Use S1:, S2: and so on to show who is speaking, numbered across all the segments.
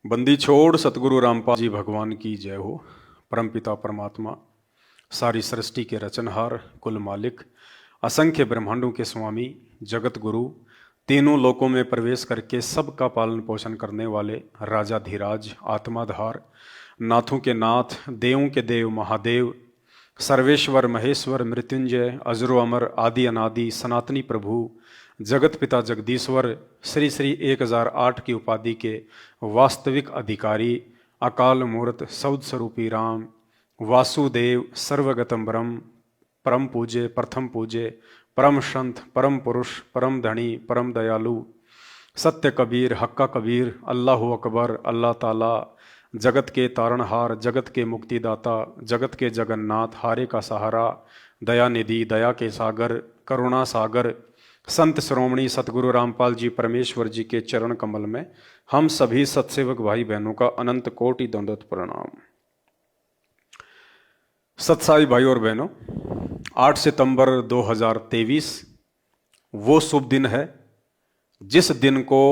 S1: बंदी छोड़ सतगुरु रामपाल जी भगवान की जय हो। परमपिता परमात्मा, सारी सृष्टि के रचनहार, कुल मालिक, असंख्य ब्रह्मांडों के स्वामी, जगत गुरु, तीनों लोकों में प्रवेश करके सबका पालन पोषण करने वाले राजाधिराज, आत्माधार, नाथों के नाथ, देवों के देव महादेव, सर्वेश्वर महेश्वर मृत्युंजय, अजरो अमर, आदि अनादि, सनातनी प्रभु, जगत पिता जगदीश्वर, श्री श्री 1008 की उपाधि के वास्तविक अधिकारी, अकाल मूर्त सौद स्वरूपी राम, वासुदेव, सर्वगतम ब्रह्म, परम पूज्य, प्रथम पूज्य, परम संत, परम पुरुष, परम धनी, परम दयालु, सत्य कबीर, हक्का कबीर, अल्लाह अकबर, अल्लाह ताला, जगत के तारणहार, जगत के मुक्तिदाता, जगत के जगन्नाथ, हारे का सहारा, दया निधि, दया के सागर, करुणा सागर, संत श्रोमणी सतगुरु रामपाल जी परमेश्वर जी के चरण कमल में हम सभी सत्सेवक भाई बहनों का अनंत कोटि दंडवत प्रणाम। सत्साई भाई और बहनों, 8 सितंबर 2023 वो शुभ दिन है जिस दिन को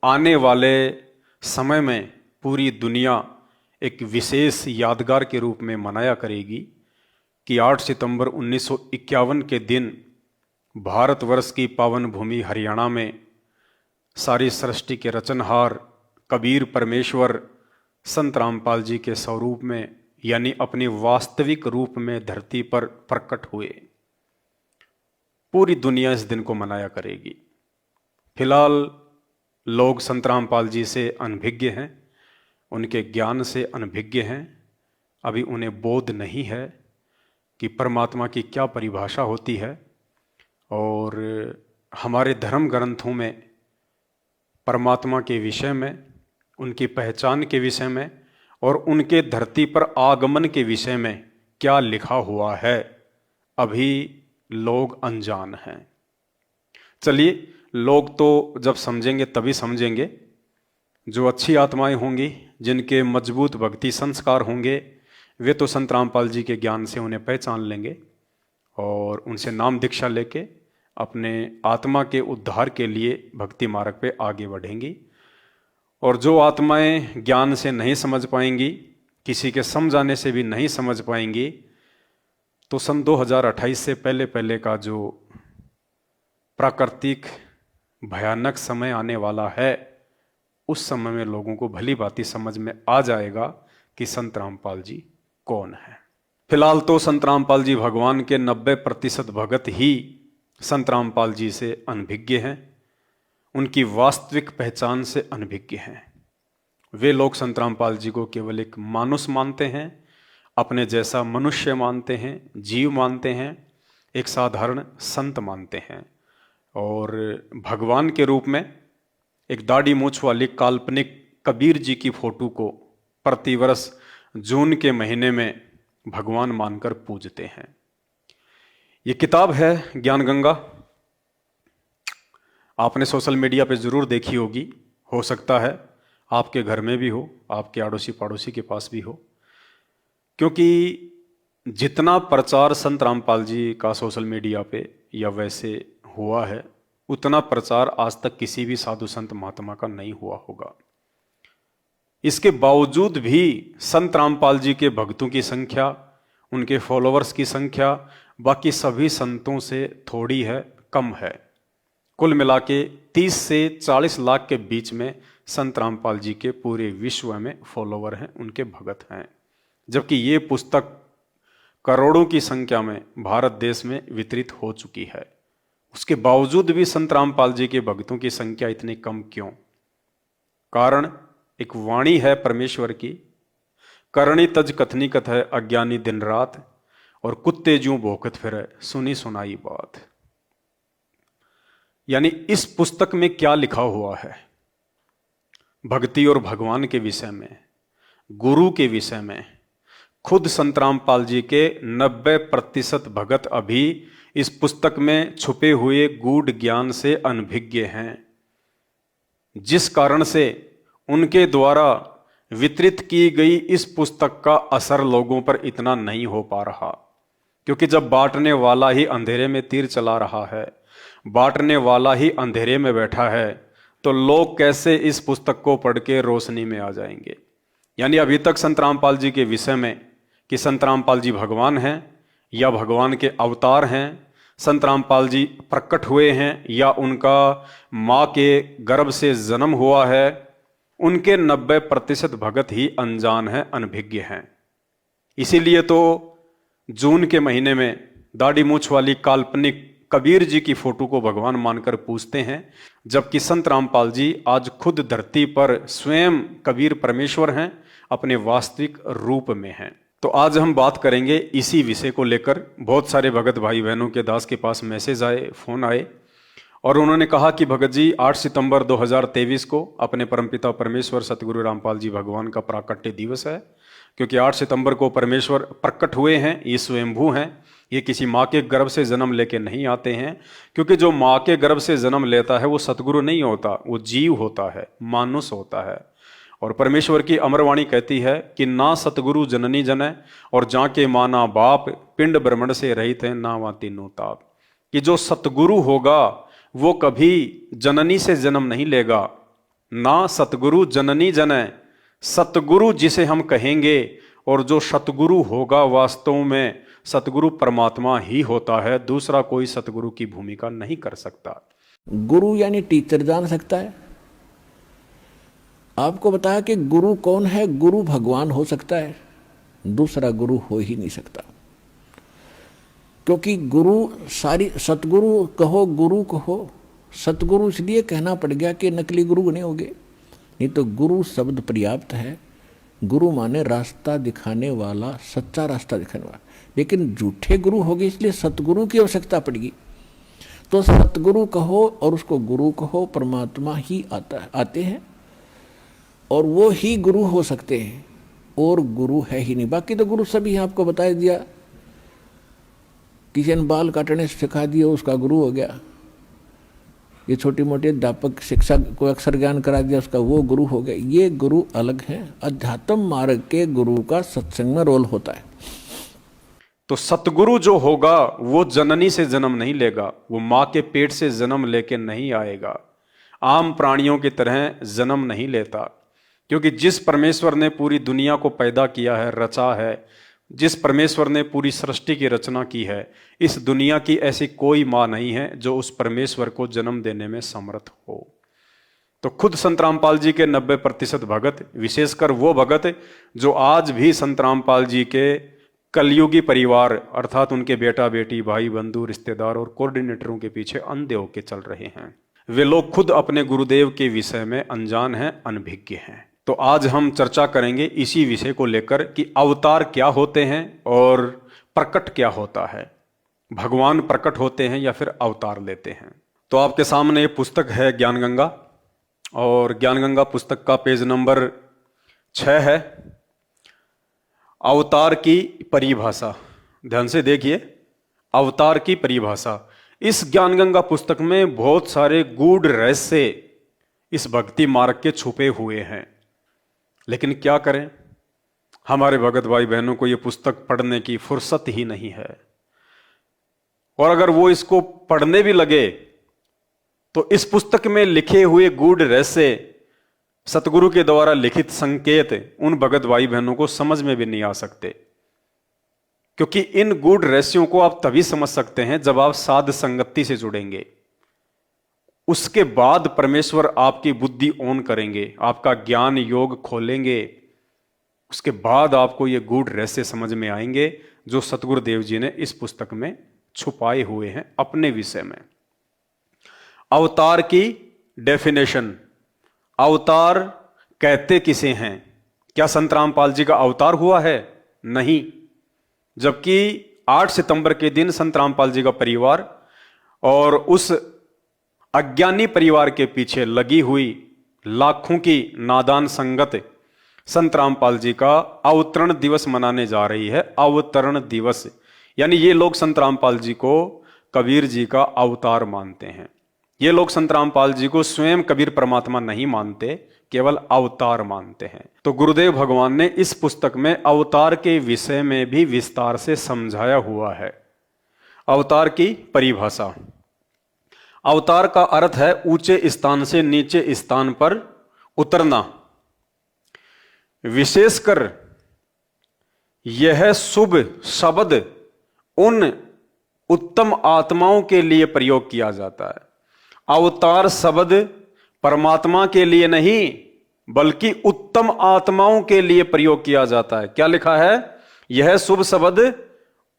S1: आने वाले समय में पूरी दुनिया एक विशेष यादगार के रूप में मनाया करेगी कि 8 सितंबर 1951 के दिन भारतवर्ष की पावन भूमि हरियाणा में सारी सृष्टि के रचनहार कबीर परमेश्वर संत रामपाल जी के स्वरूप में, यानी अपने वास्तविक रूप में धरती पर प्रकट हुए। पूरी दुनिया इस दिन को मनाया करेगी। फिलहाल लोग संत रामपाल जी से अनभिज्ञ हैं, उनके ज्ञान से अनभिज्ञ हैं। अभी उन्हें बोध नहीं है कि परमात्मा की क्या परिभाषा होती है, और हमारे धर्म ग्रंथों में परमात्मा के विषय में, उनकी पहचान के विषय में और उनके धरती पर आगमन के विषय में क्या लिखा हुआ है, अभी लोग अनजान हैं। चलिए, लोग तो जब समझेंगे तभी समझेंगे। जो अच्छी आत्माएं होंगी, जिनके मजबूत भक्ति संस्कार होंगे, वे तो संत रामपाल जी के ज्ञान से उन्हें पहचान लेंगे और उनसे नाम दीक्षा लेके अपने आत्मा के उद्धार के लिए भक्ति मार्ग पे आगे बढ़ेंगी। और जो आत्माएं ज्ञान से नहीं समझ पाएंगी, किसी के समझाने से भी नहीं समझ पाएंगी, तो सन 2028 से पहले पहले का जो प्राकृतिक भयानक समय आने वाला है, उस समय में लोगों को भली भांति समझ में आ जाएगा कि संत रामपाल जी कौन है। फिलहाल तो संत रामपाल जी भगवान के 90% भगत ही संत रामपाल जी से अनभिज्ञ हैं, उनकी वास्तविक पहचान से अनभिज्ञ हैं। वे लोग संत रामपाल जी को केवल एक मानुष मानते हैं, अपने जैसा मनुष्य मानते हैं, जीव मानते हैं, एक साधारण संत मानते हैं। और भगवान के रूप में एक दाढ़ी मूछ वाली काल्पनिक कबीर जी की फोटो को प्रतिवर्ष जून के महीने में भगवान मानकर पूजते हैं। ये किताब है ज्ञान गंगा, आपने सोशल मीडिया पे जरूर देखी होगी। हो सकता है आपके घर में भी हो, आपके आड़ोसी पड़ोसी के पास भी हो, क्योंकि जितना प्रचार संत रामपाल जी का सोशल मीडिया पे या वैसे हुआ है, उतना प्रचार आज तक किसी भी साधु संत महात्मा का नहीं हुआ होगा। इसके बावजूद भी संत रामपाल जी के भक्तों की संख्या, उनके फॉलोअर्स की संख्या बाकी सभी संतों से थोड़ी है, कम है। कुल मिला के 30 से 40 लाख के बीच में संत रामपाल जी के पूरे विश्व में फॉलोअर हैं, उनके भगत हैं। जबकि ये पुस्तक करोड़ों की संख्या में भारत देश में वितरित हो चुकी है। उसके बावजूद भी संत रामपाल जी के भक्तों की संख्या इतनी कम क्यों? कारण एक वाणी है परमेश्वर की, करणी तज कथनी कथ है अज्ञानी दिन रात, और कुत्ते ज्यों भौंकत फिरे सुनी सुनाई बात। यानी इस पुस्तक में क्या लिखा हुआ है भक्ति और भगवान के विषय में, गुरु के विषय में, खुद संत रामपाल जी के 90% भगत अभी इस पुस्तक में छुपे हुए गूढ़ ज्ञान से अनभिज्ञ हैं, जिस कारण से उनके द्वारा वितरित की गई इस पुस्तक का असर लोगों पर इतना नहीं हो पा रहा। क्योंकि जब बांटने वाला ही अंधेरे में तीर चला रहा है, बांटने वाला ही अंधेरे में बैठा है, तो लोग कैसे इस पुस्तक को पढ़ के रोशनी में आ जाएंगे। यानी अभी तक संत रामपाल जी के विषय में कि संत रामपाल जी भगवान हैं या भगवान के अवतार हैं, संत रामपाल जी प्रकट हुए हैं या उनका माँ के गर्भ से जन्म हुआ है, उनके 90% भगत ही अनजान हैं, अनभिज्ञ हैं। इसीलिए तो जून के महीने में दाढ़ी मूछ वाली काल्पनिक कबीर जी की फोटो को भगवान मानकर पूजते हैं, जबकि संत रामपाल जी आज खुद धरती पर स्वयं कबीर परमेश्वर हैं, अपने वास्तविक रूप में हैं। तो आज हम बात करेंगे इसी विषय को लेकर। बहुत सारे भगत भाई बहनों के दास के पास मैसेज आए, फोन आए, और उन्होंने कहा कि भगत जी 8 सितंबर 2023 को अपने परमपिता परमेश्वर सतगुरु रामपाल जी भगवान का प्राकट्य दिवस है, क्योंकि 8 सितंबर को परमेश्वर प्रकट हुए हैं, ये स्वयंभू हैं, ये किसी माँ के गर्भ से जन्म लेके नहीं आते हैं। क्योंकि जो माँ के गर्भ से जन्म लेता है वो सतगुरु नहीं होता, वो जीव होता है, मानुष होता है। और परमेश्वर की अमरवाणी कहती है कि ना सतगुरु जननी जनै और जाके माना बाप, पिंड ब्रह्मण से रहित है ना वा तीनों ताप। कि जो सतगुरु होगा वो कभी जननी से जन्म नहीं लेगा। ना सतगुरु जननी जनै, सतगुरु जिसे हम कहेंगे और जो सतगुरु होगा वास्तव में सतगुरु परमात्मा ही होता है, दूसरा कोई सतगुरु की भूमिका नहीं कर सकता।
S2: गुरु यानी टीचर जान सकता है। आपको बताया कि गुरु कौन है? गुरु भगवान हो सकता है, दूसरा गुरु हो ही नहीं सकता। क्योंकि गुरु सारी, सतगुरु कहो गुरु कहो, सतगुरु इसलिए कहना पड़ गया कि नकली गुरु नहीं होगे, नहीं तो गुरु शब्द पर्याप्त है। गुरु माने रास्ता दिखाने वाला, सच्चा रास्ता दिखाने वाला। लेकिन झूठे गुरु हो गए, इसलिए सतगुरु की आवश्यकता पड़ेगी। तो सतगुरु कहो और उसको गुरु कहो, परमात्मा ही आते हैं और वो ही गुरु हो सकते हैं, और गुरु है ही नहीं। बाकी तो गुरु सभी आपको बता दिया। किसी ने बाल काटने सिखा दिया, उसका गुरु हो गया। ये छोटी मोटी अध्यापक शिक्षा को अक्षर ज्ञान करा दिया, उसका वो गुरु हो गया। ये गुरु अलग है। अध्यात्म मार्ग के गुरु का सत्संग में रोल होता है।
S1: तो सतगुरु जो होगा वो जननी से जन्म नहीं लेगा, वो माँ के पेट से जन्म लेके नहीं आएगा, आम प्राणियों की तरह जन्म नहीं लेता। क्योंकि जिस परमेश्वर ने पूरी दुनिया को पैदा किया है, रचा है, जिस परमेश्वर ने पूरी सृष्टि की रचना की है, इस दुनिया की ऐसी कोई माँ नहीं है जो उस परमेश्वर को जन्म देने में समर्थ हो। तो खुद संत रामपाल जी के 90% भगत, विशेषकर वो भगत जो आज भी संत रामपाल जी के कलयुगी परिवार अर्थात उनके बेटा बेटी, भाई बंधु, रिश्तेदार और कोऑर्डिनेटरों के पीछे अंधे होके चल रहे हैं, वे लोग खुद अपने गुरुदेव के विषय में अनजान हैं, अनभिज्ञ हैं। तो आज हम चर्चा करेंगे इसी विषय को लेकर कि अवतार क्या होते हैं और प्रकट क्या होता है। भगवान प्रकट होते हैं या फिर अवतार लेते हैं। तो आपके सामने ये पुस्तक है ज्ञान गंगा, और ज्ञान गंगा पुस्तक का पेज नंबर 6 है। अवतार की परिभाषा, ध्यान से देखिए, अवतार की परिभाषा। इस ज्ञान गंगा पुस्तक में बहुत सारे गूढ़ रहस्य इस भक्ति मार्ग के छुपे हुए हैं। लेकिन क्या करें, हमारे भगत भाई बहनों को यह पुस्तक पढ़ने की फुर्सत ही नहीं है, और अगर वो इसको पढ़ने भी लगे तो इस पुस्तक में लिखे हुए गूढ़ रहस्य, सतगुरु के द्वारा लिखित संकेत उन भगत भाई बहनों को समझ में भी नहीं आ सकते। क्योंकि इन गूढ़ रहस्यों को आप तभी समझ सकते हैं जब आप साध संगति से जुड़ेंगे। उसके बाद परमेश्वर आपकी बुद्धि ऑन करेंगे, आपका ज्ञान योग खोलेंगे। उसके बाद आपको ये गूढ़ रहस्य समझ में आएंगे जो सतगुरुदेव जी ने इस पुस्तक में छुपाए हुए हैं अपने विषय में। अवतार की डेफिनेशन, अवतार कहते किसे हैं? क्या संत रामपाल जी का अवतार हुआ है? नहीं। जबकि 8 सितंबर के दिन संत रामपाल जी का परिवार और उस अज्ञानी परिवार के पीछे लगी हुई लाखों की नादान संगत संत रामपाल जी का अवतरण दिवस मनाने जा रही है। अवतरण दिवस यानी ये लोग संत रामपाल जी को कबीर जी का अवतार मानते हैं। ये लोग संत रामपाल जी को स्वयं कबीर परमात्मा नहीं मानते, केवल अवतार मानते हैं। तो गुरुदेव भगवान ने इस पुस्तक में अवतार के विषय में भी विस्तार से समझाया हुआ है। अवतार की परिभाषा, अवतार का अर्थ है ऊंचे स्थान से नीचे स्थान पर उतरना। विशेषकर यह शुभ शब्द उन उत्तम आत्माओं के लिए प्रयोग किया जाता है। अवतार शब्द परमात्मा के लिए नहीं बल्कि उत्तम आत्माओं के लिए प्रयोग किया जाता है। क्या लिखा है? यह शुभ शब्द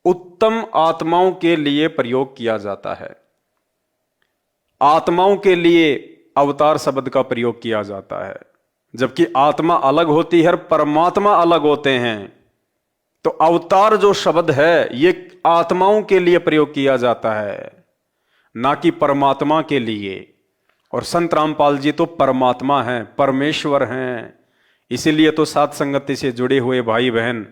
S1: उत्तम आत्माओं के लिए प्रयोग किया जाता है। आत्माओं के लिए अवतार शब्द का प्रयोग किया जाता है, जबकि आत्मा अलग होती है और परमात्मा अलग होते हैं। तो अवतार जो शब्द है ये आत्माओं के लिए प्रयोग किया जाता है, ना कि परमात्मा के लिए। और संत रामपाल जी तो परमात्मा हैं, परमेश्वर हैं। इसीलिए तो साथ संगति से जुड़े हुए भाई बहन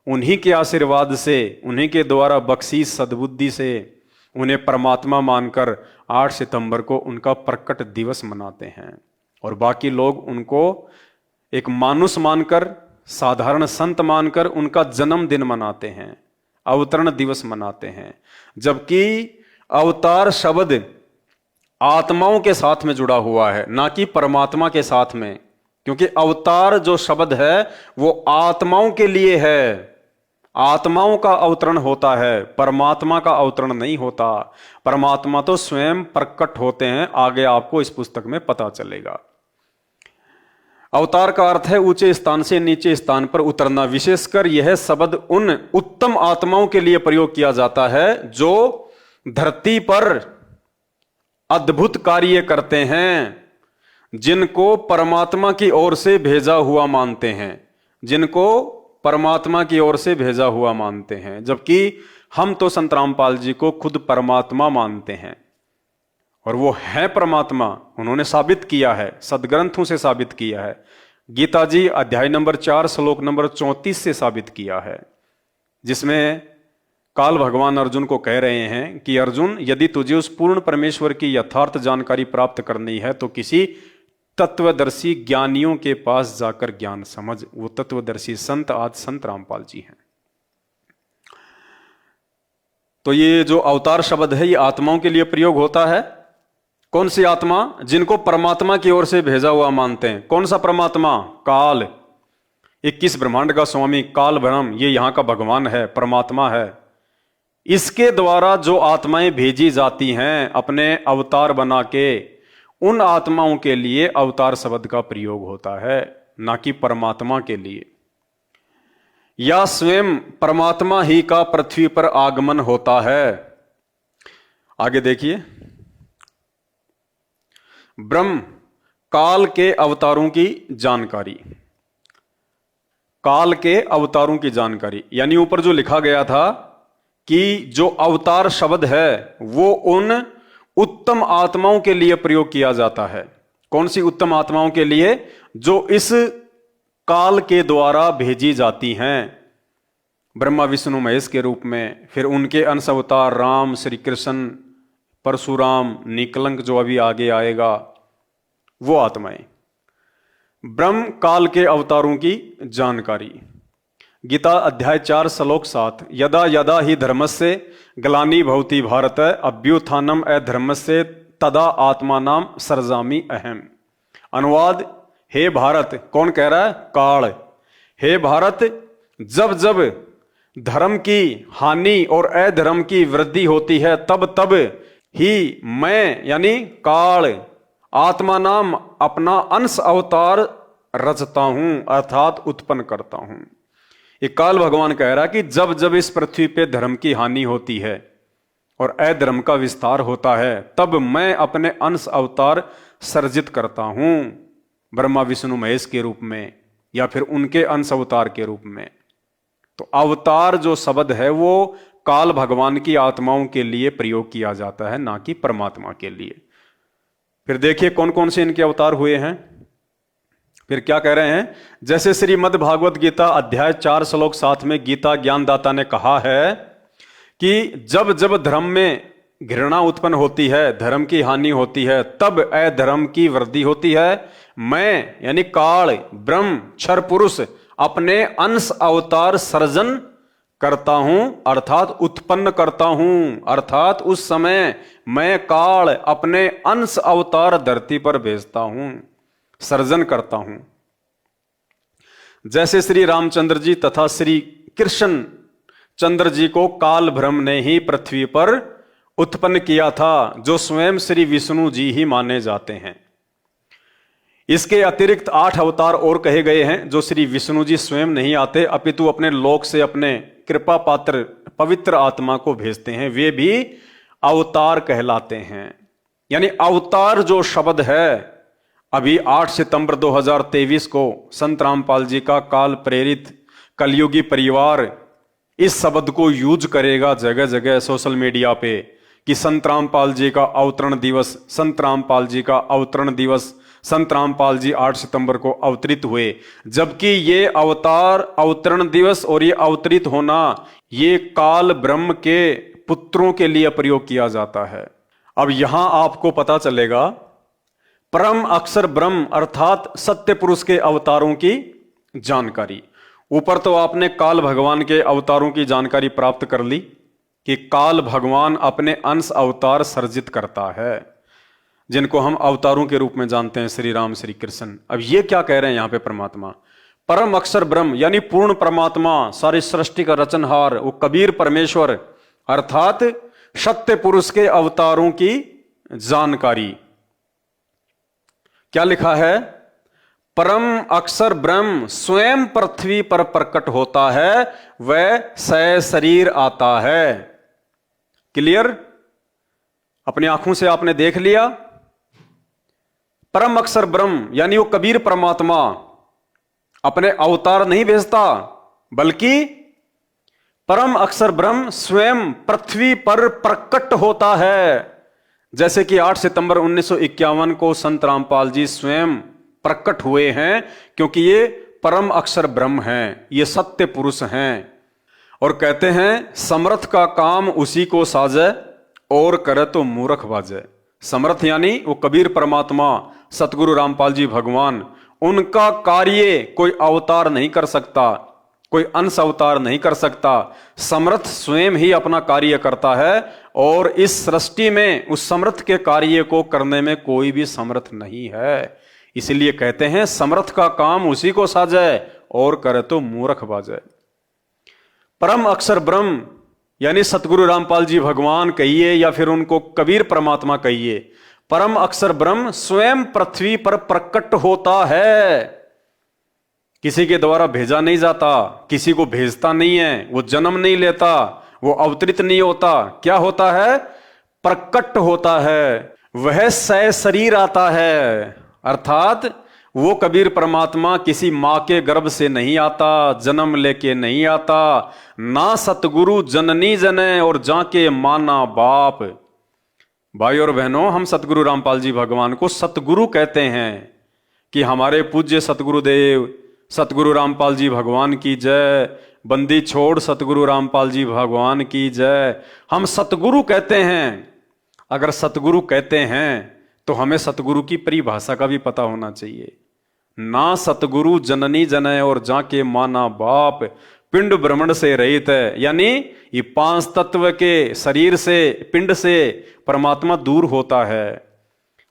S1: उन्हीं के आशीर्वाद से, उन्हीं के द्वारा बख्शीश सद्बुद्धि से उन्हें परमात्मा मानकर 8 सितंबर को उनका प्रकट दिवस मनाते हैं। और बाकी लोग उनको एक मानुष मानकर, साधारण संत मानकर उनका जन्मदिन मनाते हैं, अवतरण दिवस मनाते हैं। जबकि अवतार शब्द आत्माओं के साथ में जुड़ा हुआ है, ना कि परमात्मा के साथ में। क्योंकि अवतार जो शब्द है वो आत्माओं के लिए है, आत्माओं का अवतरण होता है, परमात्मा का अवतरण नहीं होता। परमात्मा तो स्वयं प्रकट होते हैं, आगे आपको इस पुस्तक में पता चलेगा। अवतार का अर्थ है ऊंचे स्थान से नीचे स्थान पर उतरना। विशेषकर यह शब्द उन उत्तम आत्माओं के लिए प्रयोग किया जाता है जो धरती पर अद्भुत कार्य करते हैं, जिनको परमात्मा की ओर से भेजा हुआ मानते हैं, जिनको परमात्मा की ओर से भेजा हुआ मानते हैं। जबकि हम तो संत रामपाल जी को खुद परमात्मा मानते हैं, और वो है परमात्मा। उन्होंने साबित किया है, सदग्रंथों से साबित किया है। गीता जी अध्याय नंबर 4 श्लोक नंबर 34 से साबित किया है, जिसमें काल भगवान अर्जुन को कह रहे हैं कि अर्जुन, यदि तुझे उस पूर्ण परमेश्वर की यथार्थ जानकारी प्राप्त करनी है तो किसी तत्वदर्शी ज्ञानियों के पास जाकर ज्ञान समझ। वो तत्वदर्शी संत आज संत रामपाल जी हैं। तो ये जो अवतार शब्द है ये आत्माओं के लिए प्रयोग होता है। कौन सी आत्मा? जिनको परमात्मा की ओर से भेजा हुआ मानते हैं। कौन सा परमात्मा? काल, 21 ब्रह्मांड का स्वामी काल ब्रह्म, ये यहां का भगवान है, परमात्मा है। इसके द्वारा जो आत्माएं भेजी जाती हैं अपने अवतार बना के, उन आत्माओं के लिए अवतार शब्द का प्रयोग होता है, ना कि परमात्मा के लिए। या स्वयं परमात्मा ही का पृथ्वी पर आगमन होता है। आगे देखिए, ब्रह्म काल के अवतारों की जानकारी। काल के अवतारों की जानकारी यानी ऊपर जो लिखा गया था कि जो अवतार शब्द है वो उन उत्तम आत्माओं के लिए प्रयोग किया जाता है। कौन सी उत्तम आत्माओं के लिए? जो इस काल के द्वारा भेजी जाती हैं, ब्रह्मा विष्णु महेश के रूप में। फिर उनके अंश अवतार राम, श्री कृष्ण, परशुराम, निकलंक जो अभी आगे आएगा, वो आत्माएं। ब्रह्म काल के अवतारों की जानकारी। गीता अध्याय 4 श्लोक 7, यदा यदा ही धर्मस्य ग्लानि भवति भारत अभ्युत्थानम अधर्मस्य तदा आत्मानाम सर्जामि अहम। अनुवाद, हे भारत, कौन कह रहा है? काल। हे भारत, जब जब धर्म की हानि और अधर्म की वृद्धि होती है तब तब ही मैं यानी काल आत्मा नाम अपना अंश अवतार रचता हूं, अर्थात उत्पन्न करता हूं। ये काल भगवान कह रहा है कि जब जब इस पृथ्वी पे धर्म की हानि होती है और अधर्म का विस्तार होता है तब मैं अपने अंश अवतार सर्जित करता हूं, ब्रह्मा विष्णु महेश के रूप में या फिर उनके अंश अवतार के रूप में। तो अवतार जो शब्द है वो काल भगवान की आत्माओं के लिए प्रयोग किया जाता है, ना कि परमात्मा के लिए। फिर देखिए कौन कौन से इनके अवतार हुए हैं। फिर क्या कह रहे हैं? जैसे श्रीमद् भागवत गीता अध्याय 4 श्लोक 7 में गीता ज्ञानदाता ने कहा है कि जब जब धर्म में घृणा उत्पन्न होती है, धर्म की हानि होती है, तब अधर्म की वृद्धि होती है। मैं यानी काल ब्रह्म क्षर पुरुष अपने अंश अवतार सर्जन करता हूं अर्थात उत्पन्न करता हूं, अर्थात उस समय मैं काल अपने अंश अवतार धरती पर भेजता हूं, सर्जन करता हूं। जैसे श्री रामचंद्र जी तथा श्री कृष्ण चंद्र जी को काल ब्रह्म ने ही पृथ्वी पर उत्पन्न किया था, जो स्वयं श्री विष्णु जी ही माने जाते हैं। इसके अतिरिक्त 8 अवतार और कहे गए हैं, जो श्री विष्णु जी स्वयं नहीं आते, अपितु अपने लोक से अपने कृपा पात्र पवित्र आत्मा को भेजते हैं, वे भी अवतार कहलाते हैं। यानी अवतार जो शब्द है, अभी 8 सितंबर 2023 को संत रामपाल जी का काल प्रेरित कलयुगी परिवार इस शब्द को यूज करेगा जगह जगह सोशल मीडिया पे कि संत रामपाल जी का अवतरण दिवस, संत रामपाल जी का अवतरण दिवस, संत रामपाल जी 8 सितंबर को अवतरित हुए। जबकि ये अवतार, अवतरण दिवस और ये अवतरित होना, ये काल ब्रह्म के पुत्रों के लिए प्रयोग किया जाता है। अब यहां आपको पता चलेगा परम अक्षर ब्रह्म अर्थात सत्य पुरुष के अवतारों की जानकारी। ऊपर तो आपने काल भगवान के अवतारों की जानकारी प्राप्त कर ली कि काल भगवान अपने अंश अवतार सर्जित करता है, जिनको हम अवतारों के रूप में जानते हैं, श्री राम श्री कृष्ण। अब ये क्या कह रहे हैं यहां पे परमात्मा, परम अक्षर ब्रह्म यानी पूर्ण परमात्मा, सारी सृष्टि का रचनहार, वो कबीर परमेश्वर अर्थात सत्य पुरुष के अवतारों की जानकारी। क्या लिखा है, परम अक्षर ब्रह्म स्वयं पृथ्वी पर प्रकट होता है, वह सशरीर आता है। क्लियर? अपनी आंखों से आपने देख लिया, परम अक्षर ब्रह्म यानी वो कबीर परमात्मा अपने अवतार नहीं भेजता, बल्कि परम अक्षर ब्रह्म स्वयं पृथ्वी पर प्रकट होता है। जैसे कि 8 सितंबर 1951 को संत रामपाल जी स्वयं प्रकट हुए हैं, क्योंकि ये परम अक्षर ब्रह्म हैं, ये सत्य पुरुष हैं। और कहते हैं समर्थ का काम उसी को साजे और करे तो मूर्ख बाजे। समर्थ यानी वो कबीर परमात्मा सतगुरु रामपाल जी भगवान, उनका कार्य कोई अवतार नहीं कर सकता, कोई अंश अवतार नहीं कर सकता। समर्थ स्वयं ही अपना कार्य करता है, और इस सृष्टि में उस समर्थ के कार्य को करने में कोई भी समर्थ नहीं है। इसलिए कहते हैं समर्थ का काम उसी को साजे और करे तो मूर्ख बाजे। परम अक्षर ब्रह्म यानी सतगुरु रामपाल जी भगवान कहिए या फिर उनको कबीर परमात्मा कहिए, परम अक्षर ब्रह्म स्वयं पृथ्वी पर प्रकट होता है, किसी के द्वारा भेजा नहीं जाता, किसी को भेजता नहीं है, वो जन्म नहीं लेता, वो अवतरित नहीं होता। क्या होता है? प्रकट होता है, वह सशरीर आता है, अर्थात वो कबीर परमात्मा किसी मां के गर्भ से नहीं आता, जन्म लेके नहीं आता, ना सतगुरु जननी जने और जाके माना बाप। भाई और बहनों, हम सतगुरु रामपाल जी भगवान को सतगुरु कहते हैं कि हमारे पूज्य सतगुरुदेव सतगुरु रामपाल जी भगवान की जय, बंदी छोड़ सतगुरु रामपाल जी भगवान की जय। हम सतगुरु कहते हैं। अगर सतगुरु कहते हैं तो हमें सतगुरु की परिभाषा का भी पता होना चाहिए। ना सतगुरु जननी जने और जाके माना बाप, पिंड भ्रमण से रहित है, यानी ये 5 तत्व के शरीर से, पिंड से परमात्मा दूर होता है।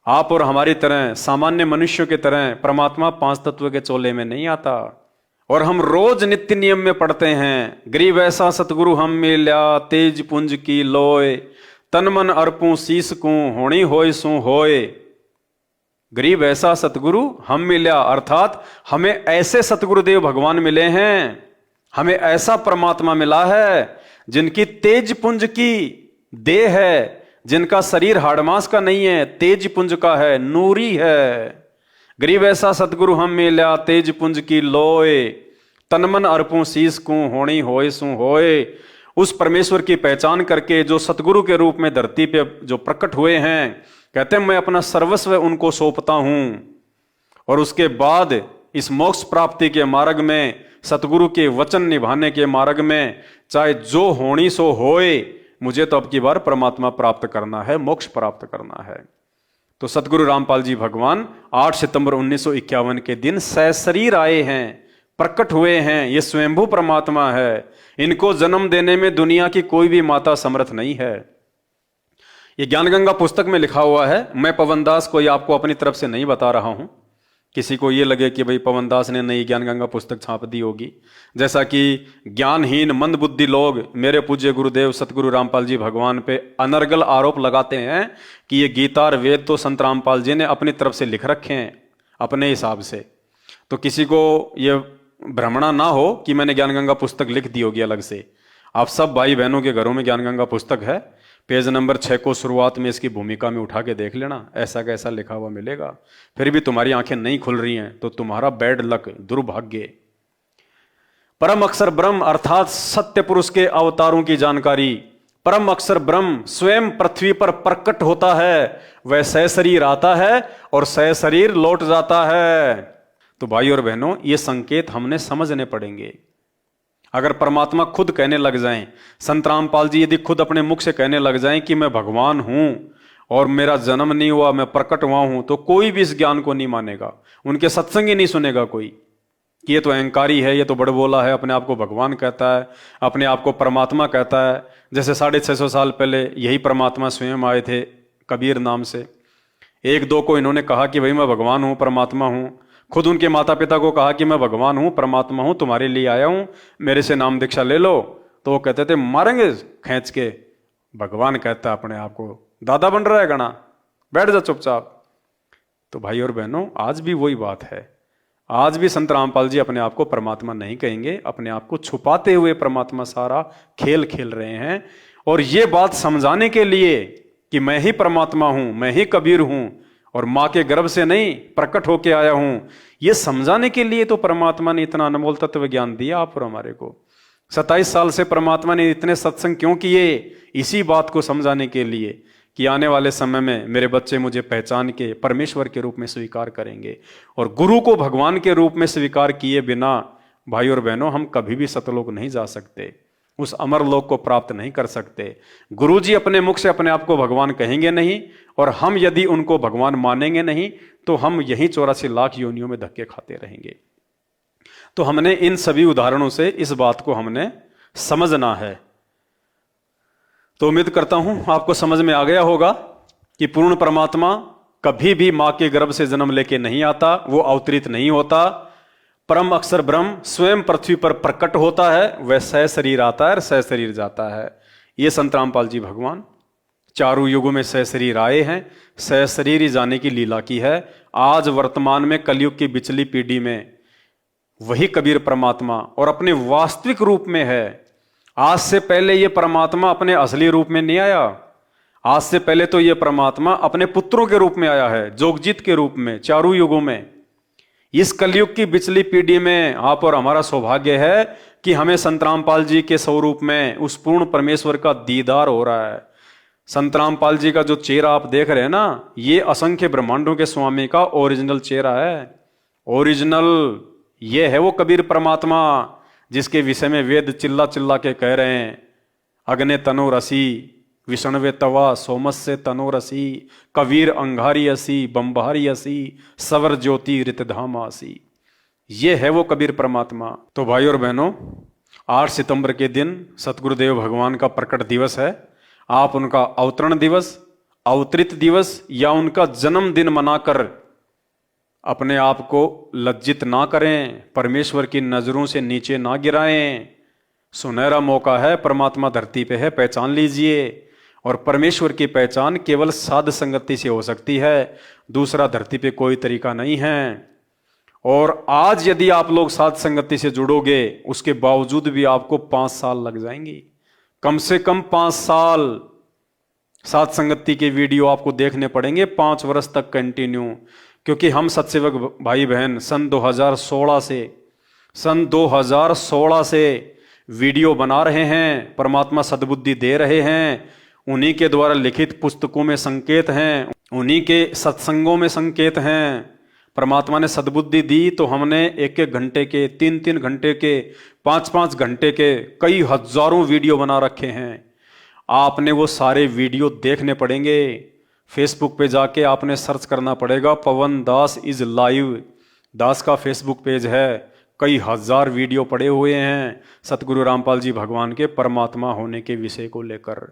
S1: आप और हमारी तरह सामान्य मनुष्यों के तरह परमात्मा 5 तत्व के चोले में नहीं आता। और हम रोज नित्य नियम में पढ़ते हैं, गरीब ऐसा सतगुरु हम मिल्या, तेज पुंज की लोय, तन मन अर्पूं शीस को होनी होय सो होय। गरीब ऐसा सतगुरु हम मिल्या, अर्थात हमें ऐसे सतगुरुदेव भगवान मिले हैं, हमें ऐसा परमात्मा मिला है जिनकी तेज पुंज की देह है, जिनका शरीर हाड़मास का नहीं है, तेज पुंज का है, नूरी है। गरीब ऐसा सतगुरु हम मिल्या, तेज पुंज की लोय, तन मन अर्पूं शीस को होनी होय सो होय। उस परमेश्वर की पहचान करके जो सतगुरु के रूप में धरती पे जो प्रकट हुए हैं, कहते हैं मैं अपना सर्वस्व उनको सौंपता हूं। और उसके बाद इस मोक्ष प्राप्ति के मार्ग में, सतगुरु के वचन निभाने के मार्ग में, चाहे जो होनी सो होए, मुझे तो अब की बार परमात्मा प्राप्त करना है, मोक्ष प्राप्त करना है। तो सतगुरु रामपाल जी भगवान 8 सितंबर 1951 के दिन सशरीर आए हैं, प्रकट हुए हैं, ये स्वयंभू परमात्मा है। इनको जन्म देने में दुनिया की कोई भी माता समर्थ नहीं है। ये ज्ञानगंगा पुस्तक में लिखा हुआ है। मैं पवन दास को ये आपको अपनी तरफ से नहीं बता रहा हूं, किसी को ये लगे कि भाई पवन दास ने नई ज्ञानगंगा पुस्तक छाप दी होगी। जैसा कि ज्ञानहीन मंदबुद्धि लोग मेरे पूज्य गुरुदेव सतगुरु रामपाल जी भगवान पे अनर्गल आरोप लगाते हैं कि ये गीता और वेद तो संत रामपाल जी ने अपनी तरफ से लिख रखे हैं अपने हिसाब से। तो किसी को ये भ्रमणा ना हो कि मैंने ज्ञानगंगा पुस्तक लिख दी होगी अलग से। आप सब भाई बहनों के घरों में ज्ञानगंगा पुस्तक है, पेज नंबर 6 को शुरुआत में इसकी भूमिका में उठा के देख लेना, ऐसा कैसा लिखा हुआ मिलेगा। फिर भी तुम्हारी आंखें नहीं खुल रही हैं तो तुम्हारा बैड लक, दुर्भाग्य। परम अक्षर ब्रह्म अर्थात सत्य पुरुष के अवतारों की जानकारी। परम अक्षर ब्रह्म स्वयं पृथ्वी पर प्रकट होता है, वह सशरीर आता है और सशरीर लौट जाता है। तो भाई और बहनों, ये संकेत हमने समझने पड़ेंगे। अगर परमात्मा खुद कहने लग जाएं, संत रामपाल जी यदि खुद अपने मुख से कहने लग जाएं कि मैं भगवान हूं और मेरा जन्म नहीं हुआ, मैं प्रकट हुआ हूं, तो कोई भी इस ज्ञान को नहीं मानेगा, उनके सत्संग ही नहीं सुनेगा कोई कि ये तो अहंकारी है, ये तो बड़बोला है, अपने आप को भगवान कहता है, अपने आप को परमात्मा कहता है। जैसे 650 साल पहले यही परमात्मा स्वयं आए थे कबीर नाम से। एक दो को इन्होंने कहा कि भाई मैं भगवान हूं, परमात्मा हूं। खुद उनके माता पिता को कहा कि मैं भगवान हूं, परमात्मा हूं, तुम्हारे लिए आया हूं, मेरे से नाम दीक्षा ले लो। तो वो कहते थे मारेंगे खींच के। भगवान कहता अपने आप को दादा बन रहा है गणा, बैठ जा चुपचाप। तो भाई और बहनों, आज भी वही बात है। आज भी संत रामपाल जी अपने आप को परमात्मा नहीं कहेंगे, अपने आप को छुपाते हुए परमात्मा सारा खेल खेल रहे हैं। और ये बात समझाने के लिए कि मैं ही परमात्मा हूं, मैं ही कबीर हूं और मां के गर्भ से नहीं प्रकट होके आया हूं, ये समझाने के लिए तो परमात्मा ने इतना अनमोल तत्व ज्ञान दिया आप और हमारे को। 27 साल से परमात्मा ने इतने सत्संग क्यों किए? इसी बात को समझाने के लिए कि आने वाले समय में मेरे बच्चे मुझे पहचान के परमेश्वर के रूप में स्वीकार करेंगे। और गुरु को भगवान के रूप में स्वीकार किए बिना भाई और बहनों हम कभी भी सतलोक नहीं जा सकते, उस अमर लोक को प्राप्त नहीं कर सकते। गुरु जी अपने मुख से अपने आप को भगवान कहेंगे नहीं, और हम यदि उनको भगवान मानेंगे नहीं तो हम यही 84 लाख योनियों में धक्के खाते रहेंगे। तो हमने इन सभी उदाहरणों से इस बात को हमने समझना है। तो उम्मीद करता हूं आपको समझ में आ गया होगा कि पूर्ण परमात्मा कभी भी मां के गर्भ से जन्म लेके नहीं आता, वो अवतरित नहीं होता। परम अक्षर ब्रह्म स्वयं पृथ्वी पर प्रकट होता है, वह सशरीर आता है और सशरीर जाता है। ये संत रामपाल जी भगवान चारों युगों में सशरीर आए हैं, सशरीर ही जाने की लीला की है। आज वर्तमान में कलयुग की बिचली पीढ़ी में वही कबीर परमात्मा और अपने वास्तविक रूप में है। आज से पहले ये परमात्मा अपने असली रूप में नहीं आया। आज से पहले तो ये परमात्मा अपने पुत्रों के रूप में आया है, जोगजीत के रूप में, चारों युगों में। इस कलयुग की बिचली पीढ़ी में आप और हमारा सौभाग्य है कि हमें संत रामपाल जी के स्वरूप में उस पूर्ण परमेश्वर का दीदार हो रहा है। संत रामपाल जी का जो चेहरा आप देख रहे हैं ना, ये असंख्य ब्रह्मांडों के स्वामी का ओरिजिनल चेहरा है। ओरिजिनल ये है वो कबीर परमात्मा जिसके विषय में वेद चिल्ला चिल्ला के कह रहे हैं, अग्ने तनो रसी विष्णवे तवा सोमस्य तनो रसी, कबीर अंगारी असी बंबारी असी, सवर ज्योति रितधाम आसी। ये है वो कबीर परमात्मा। तो भाई और बहनों, 8 सितंबर के दिन सतगुरुदेव भगवान का प्रकट दिवस है। आप उनका अवतरण दिवस, अवतरित दिवस या उनका जन्मदिन मनाकर अपने आप को लज्जित ना करें, परमेश्वर की नजरों से नीचे ना गिराएं। सुनहरा मौका है, परमात्मा धरती पे है, पहचान लीजिए। और परमेश्वर की पहचान केवल साध संगति से हो सकती है, दूसरा धरती पे कोई तरीका नहीं है। और आज यदि आप लोग साध संगति से जुड़ोगे, उसके बावजूद भी आपको 5 साल लग जाएंगी, कम से कम 5 साल साध संगति के वीडियो आपको देखने पड़ेंगे 5 वर्ष तक कंटिन्यू। क्योंकि हम सत्सेवक भाई बहन सन 2016 से वीडियो बना रहे हैं, परमात्मा सद्बुद्धि दे रहे हैं। उन्हीं के द्वारा लिखित पुस्तकों में संकेत हैं, उन्हीं के सत्संगों में संकेत हैं। परमात्मा ने सद्बुद्धि दी तो हमने 1-1 घंटे के, 3-3 घंटे के, 5-5 घंटे के कई हजारों वीडियो बना रखे हैं। आपने वो सारे वीडियो देखने पड़ेंगे। फेसबुक पे जाके आपने सर्च करना पड़ेगा, पवन दास इज लाइव। दास का फेसबुक पेज है, कई हजार वीडियो पड़े हुए हैं सतगुरु रामपाल जी भगवान के परमात्मा होने के विषय को लेकर।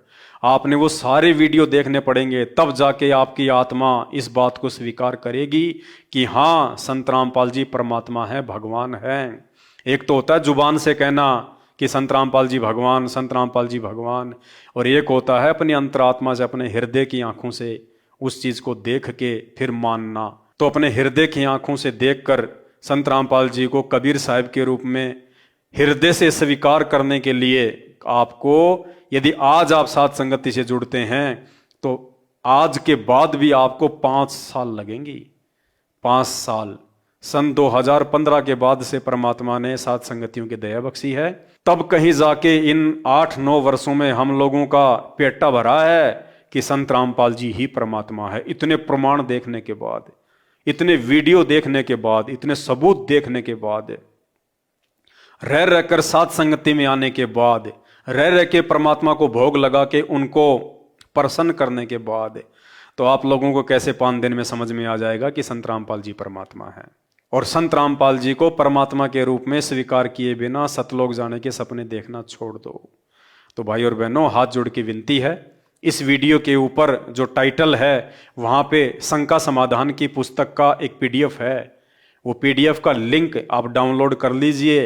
S1: आपने वो सारे वीडियो देखने पड़ेंगे, तब जाके आपकी आत्मा इस बात को स्वीकार करेगी कि हाँ, संत रामपाल जी परमात्मा है, भगवान है। एक तो होता है जुबान से कहना कि संत रामपाल जी भगवान, संत रामपाल जी भगवान, और एक होता है अपनी अंतरात्मा से, अपने हृदय की आंखों से उस चीज को देख के फिर मानना। तो अपने हृदय की आंखों से देखकर संत रामपाल जी को कबीर साहिब के रूप में हृदय से स्वीकार करने के लिए आपको, यदि आज आप साथ संगति से जुड़ते हैं तो आज के बाद भी आपको 5 साल लगेंगी। 5 साल। सन 2015 के बाद से परमात्मा ने साथ संगतियों की दया बख्शी है, तब कहीं जाके इन 8-9 वर्षों में हम लोगों का पेटा भरा है कि संत रामपाल जी ही परमात्मा है। इतने प्रमाण देखने के बाद, इतने वीडियो देखने के बाद, इतने सबूत देखने के बाद, रह रहकर साथ संगति में आने के बाद, रह रह के परमात्मा को भोग लगा के उनको प्रसन्न करने के बाद, तो आप लोगों को कैसे 5 दिन में समझ में आ जाएगा कि संत रामपाल जी परमात्मा है। और संत रामपाल जी को परमात्मा के रूप में स्वीकार किए बिना सतलोक जाने के सपने देखना छोड़ दो। तो भाई और बहनों, हाथ जोड़ के विनती है, इस वीडियो के ऊपर जो टाइटल है वहां पे शंका समाधान की पुस्तक का एक पीडीएफ है, वो पीडीएफ का लिंक आप डाउनलोड कर लीजिए।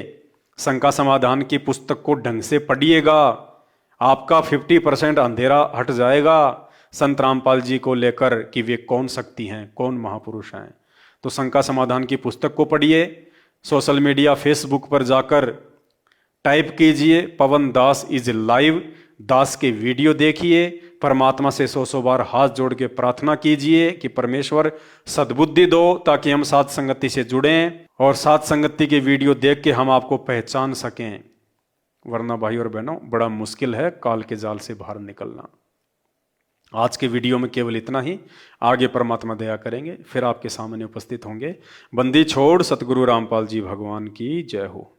S1: शंका समाधान की पुस्तक को ढंग से पढ़िएगा, आपका 50% अंधेरा हट जाएगा संत रामपाल जी को लेकर कि वे कौन शक्ति हैं, कौन महापुरुष हैं। तो शंका समाधान की पुस्तक को पढ़िए। सोशल मीडिया फेसबुक पर जाकर टाइप कीजिए पवन दास इज लाइव, दास के वीडियो देखिए, परमात्मा से 100 बार हाथ जोड़ के प्रार्थना कीजिए कि परमेश्वर सद्बुद्धि दो ताकि हम साथ संगति से जुड़ें और साथ संगति के वीडियो देख के हम आपको पहचान सकें। वरना भाई और बहनों, बड़ा मुश्किल है काल के जाल से बाहर निकलना। आज के वीडियो में केवल इतना ही, आगे परमात्मा दया करेंगे, फिर आपके सामने उपस्थित होंगे। बंदी छोड़ सतगुरु रामपाल जी भगवान की जय हो।